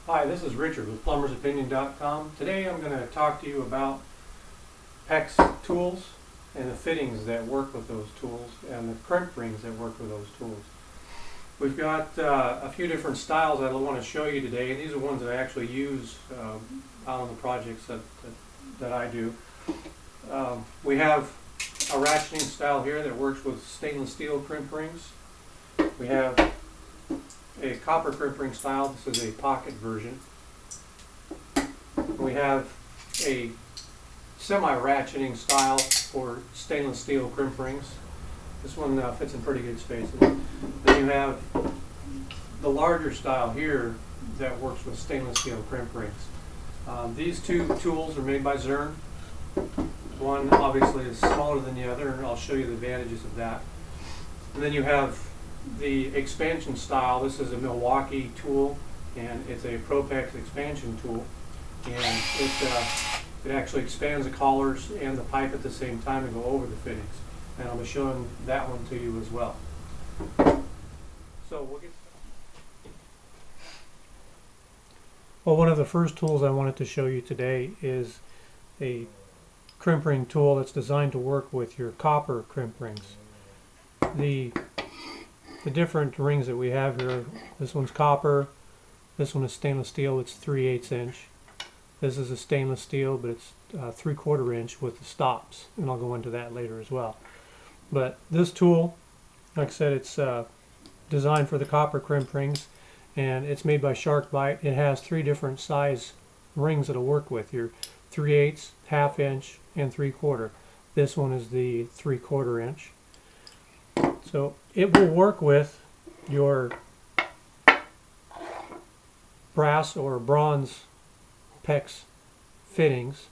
Hi, this is Richard with Plumbersopinion.com. Today I'm going to talk to you about Pex tools and the fittings that work with those tools and the crimp rings that work with those tools. We've got a few different styles that I want to show you today, and these are ones that I actually use out on the projects that I do. We have a ratcheting style here that works with stainless steel crimp rings. We have a copper crimp ring style. This is a pocket version. We have a semi-ratcheting style for stainless steel crimp rings. This one fits in pretty good spaces. Then you have the larger style here that works with stainless steel crimp rings. These two tools are made by Zurn. One obviously is smaller than the other, and I'll show you the advantages of that. And then you have the expansion style. This is a Milwaukee tool, and it's a Pex expansion tool, and it actually expands the collars and the pipe at the same time and go over the fittings. And I'll be showing that one to you as well. So we'll get started. Well, one of the first tools I wanted to show you today is a crimp ring tool that's designed to work with your copper crimp rings. The different rings that we have here, this one's copper, this one is stainless steel, it's 3/8 inch. This is a stainless steel, but it's 3/4 inch with the stops, and I'll go into that later as well. But this tool, like I said, it's designed for the copper crimp rings, and it's made by SharkBite. It has 3 different size rings it'll work with, your 3/8, 1/2 inch, and 3/4. This one is the 3/4 inch. So it will work with your brass or bronze Pex fittings.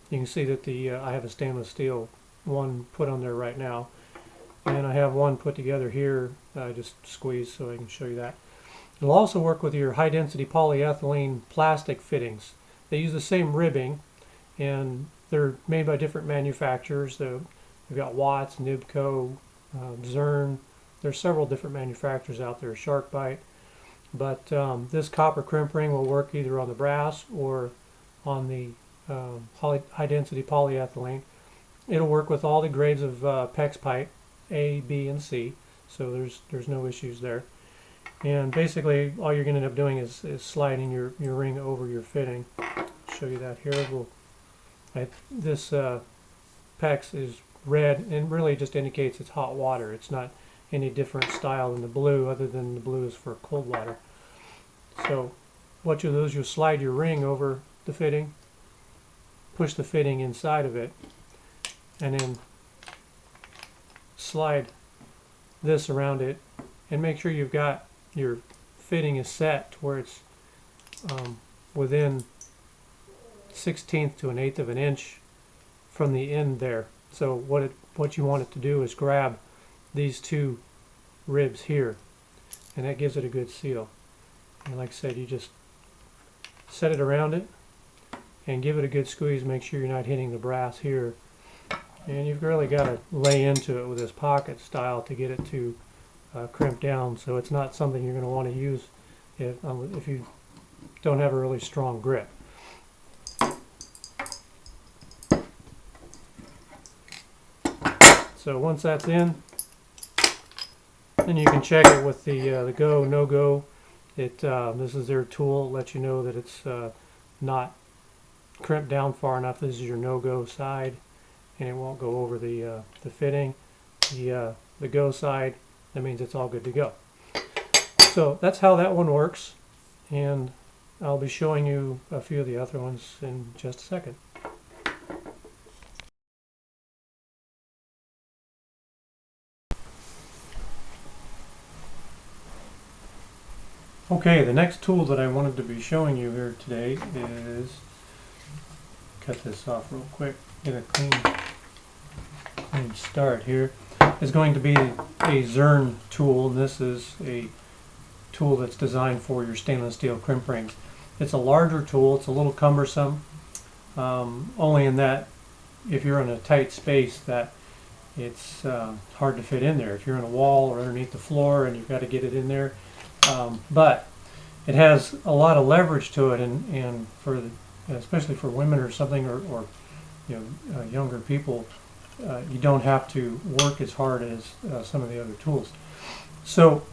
You can see that I have a stainless steel one put on there right now, and I have one put together here. I just squeezed so I can show you that. It'll also work with your high density polyethylene plastic fittings. They use the same ribbing, and they're made by different manufacturers. They've got Watts, Nibco, Zurn. There's several different manufacturers out there, SharkBite, but this copper crimp ring will work either on the brass or on the high density polyethylene. It'll work with all the grades of Pex pipe, A, B, and C, so there's no issues there. And basically all you're going to end up doing is sliding your ring over your fitting. I'll show you that here. This Pex is red, and really just indicates it's hot water. It's not any different style than the blue, other than the blue is for cold water. So what you'll do is you'll slide your ring over the fitting, push the fitting inside of it, and then slide this around it, and make sure you've got your fitting is set to where it's within 1/16 to 1/8 of an inch from the end there. So what you want it to do is grab these 2 ribs here, and that gives it a good seal. And like I said, you just set it around it and give it a good squeeze. Make sure you're not hitting the brass here, and you've really got to lay into it with this pocket style to get it to crimp down. So it's not something you're going to want to use if you don't have a really strong grip. So once that's in, then you can check it with the go, no go. This is their tool. It lets you know that it's not crimped down far enough. This is your no-go side, and it won't go over the fitting. The go side, that means it's all good to go. So that's how that one works, and I'll be showing you a few of the other ones in just a second. Okay, the next tool that I wanted to be showing you here today is, cut this off real quick, get a clean start here, is going to be a Zurn tool. This is a tool that's designed for your stainless steel crimp rings. It's a larger tool, it's a little cumbersome, only in that if you're in a tight space that it's hard to fit in there. If you're in a wall or underneath the floor and you've got to get it in there, but it has a lot of leverage to it, and for especially for women or something, or younger people, you don't have to work as hard as some of the other tools. So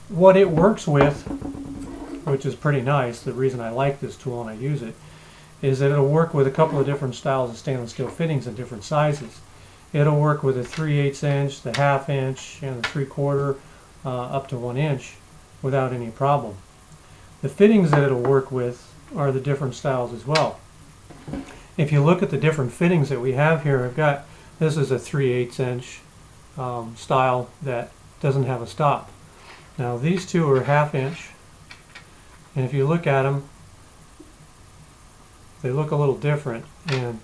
what it works with, which is pretty nice, the reason I like this tool and I use it, is that it'll work with a couple of different styles of stainless steel fittings in different sizes. It'll work with a 3/8 inch, the 1/2 inch, and the 3/4, up to 1 inch without any problem. The fittings that it'll work with are the different styles as well. If you look at the different fittings that we have here, this is a 3/8 inch style that doesn't have a stop. Now these two are 1/2 inch, and if you look at them, they look a little different, and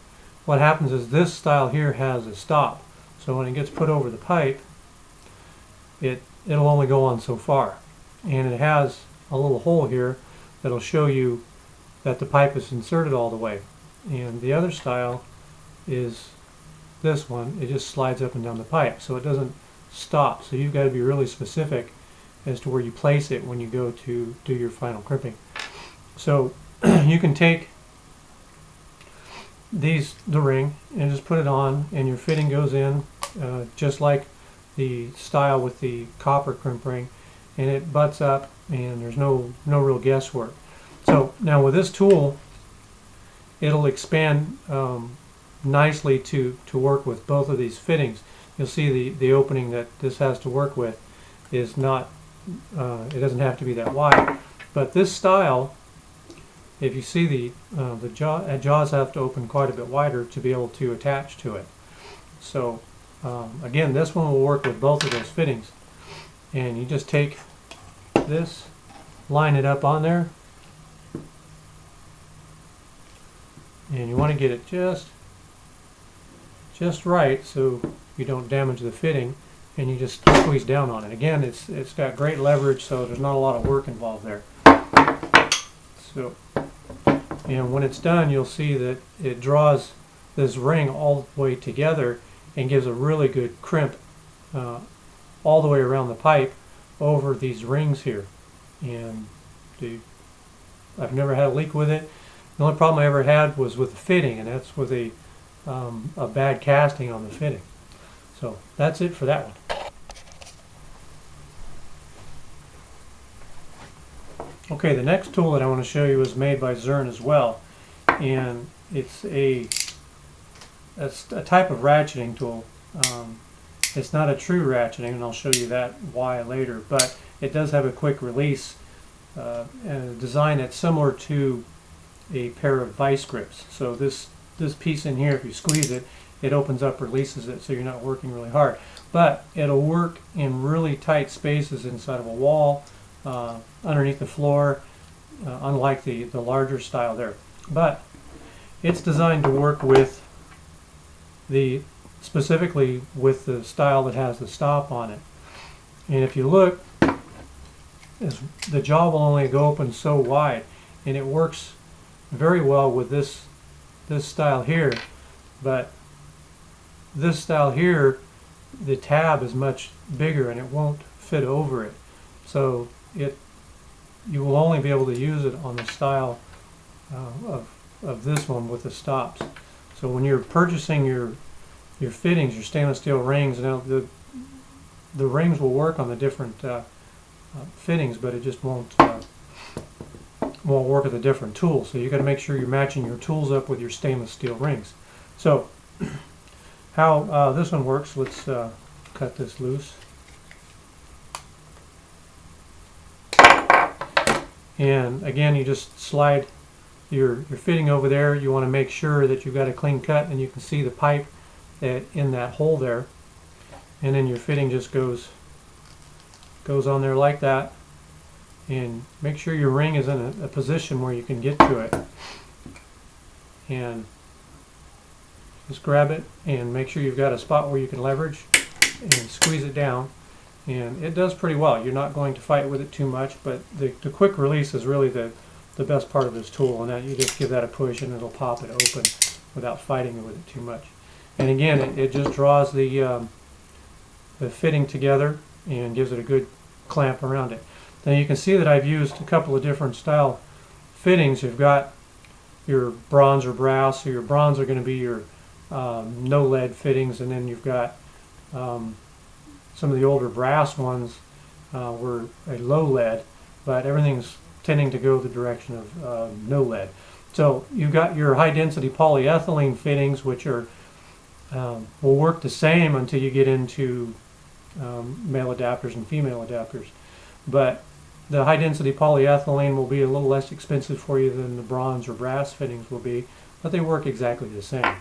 what happens is this style here has a stop, so when it gets put over the pipe, it'll only go on so far, and it has a little hole here that'll show you that the pipe is inserted all the way. And the other style is this one. It just slides up and down the pipe, so it doesn't stop. So you've got to be really specific as to where you place it when you go to do your final crimping. So you can take the ring and just put it on, and your fitting goes in just like the style with the copper crimp ring, and it butts up, and there's no real guesswork. So now with this tool, it'll expand nicely to work with both of these fittings. You'll see the opening that this has to work with is not, it doesn't have to be that wide. But this style, if you see the jaws have to open quite a bit wider to be able to attach to it. So again, this one will work with both of those fittings. And you just take this, line it up on there, and you want to get it just right so you don't damage the fitting, and you just squeeze down on it. Again, it's got great leverage, so there's not a lot of work involved there. So, and when it's done, you'll see that it draws this ring all the way together and gives a really good crimp all the way around the pipe over these rings here. And I've never had a leak with it. The only problem I ever had was with the fitting, and that's with a bad casting on the fitting. So that's it for that one. Okay, the next tool that I want to show you is made by Zern as well, and it's a type of ratcheting tool. It's not a true ratcheting, and I'll show you that why later, but it does have a quick release and a design that's similar to a pair of vice grips. So this piece in here, if you squeeze it, it opens up, releases it, so you're not working really hard. But it'll work in really tight spaces inside of a wall, underneath the floor, unlike the larger style there. But it's designed to work with specifically with the style that has the stop on it. And if you look, the jaw will only go open so wide, and it works very well with this style here. But this style here, the tab is much bigger and it won't fit over it. So you will only be able to use it on the style of this one with the stops. So when you're purchasing your fittings, your stainless steel rings, now the rings will work on the different fittings, but it just won't work with a different tool. So you got to make sure you're matching your tools up with your stainless steel rings. So how this one works, let's cut this loose. And again, you just slide your fitting over there. You want to make sure that you've got a clean cut and you can see the pipe in that hole there. And then your fitting just goes on there like that. And make sure your ring is in a position where you can get to it. And just grab it and make sure you've got a spot where you can leverage and squeeze it down. And it does pretty well. You're not going to fight with it too much, but the quick release is really the best part of this tool, and that you just give that a push and it'll pop it open without fighting with it too much. And again, it just draws the fitting together and gives it a good clamp around it. Now you can see that I've used a couple of different style fittings. You've got your bronze or brass, so your bronze are going to be your no lead fittings, and then you've got some of the older brass ones were a low lead, but everything's tending to go the direction of no lead. So you've got your high density polyethylene fittings, which are will work the same until you get into male adapters and female adapters, but the high density polyethylene will be a little less expensive for you than the bronze or brass fittings will be, but they work exactly the same.